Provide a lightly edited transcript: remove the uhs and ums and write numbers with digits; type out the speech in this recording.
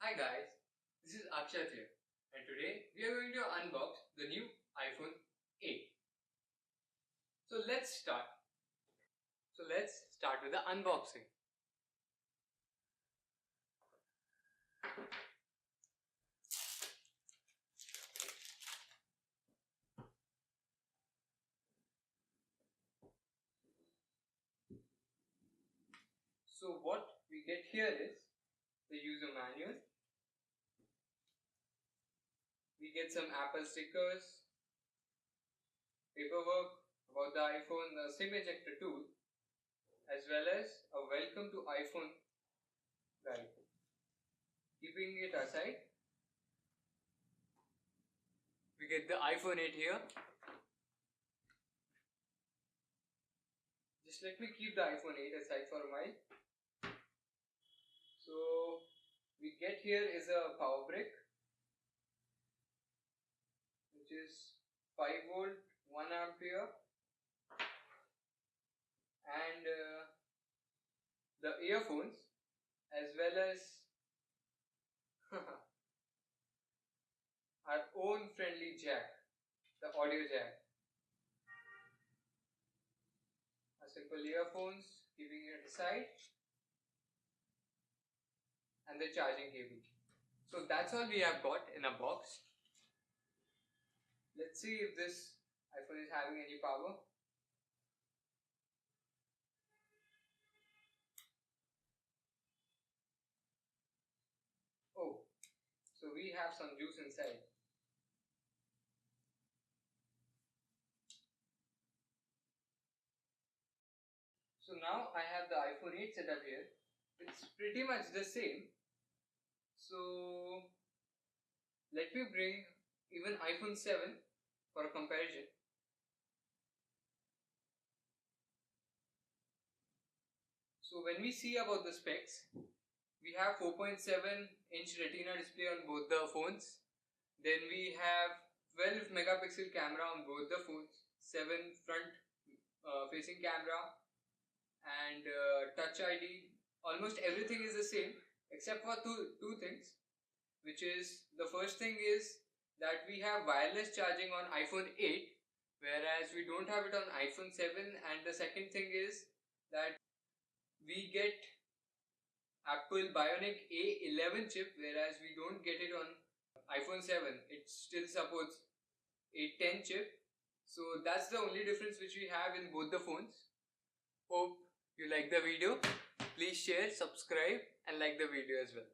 Hi guys, this is Akshat here, and today we are going to unbox the new iPhone 8. So let's start. Let's start with the unboxing. So what we get here is the user manual. We get some Apple stickers, paperwork about the iPhone, the SIM ejector tool, as well as a welcome to iPhone guide. Keeping it aside, we get the iPhone 8 here. Just let me keep the iPhone 8 aside for a while. So we get here is a power brick, which is 5 volt 1 ampere, and the earphones, as well as our own friendly jack, the audio jack. A simple earphones, keeping it aside, and the charging cable. So that's all we have got in a box. Let's see if this iPhone is having any power. Oh, so we have some juice inside. So now I have the iPhone 8 set up here. It's pretty much the same. So let me bring even iPhone 7 for a comparison. So when we see about the specs, we have 4.7-inch retina display on both the phones. Then we have 12 megapixel camera on both the phones, 7 front facing camera, and Touch ID. Almost everything is the same except for two things, which is, the first thing is that we have wireless charging on iPhone 8, whereas we don't have it on iPhone 7, and the second thing is that we get Apple Bionic A11 chip, whereas we don't get it on iPhone 7. It still supports A10 chip. So that's the only difference which we have in both the phones. Hope you like the video. Please share, subscribe, and like the video as well.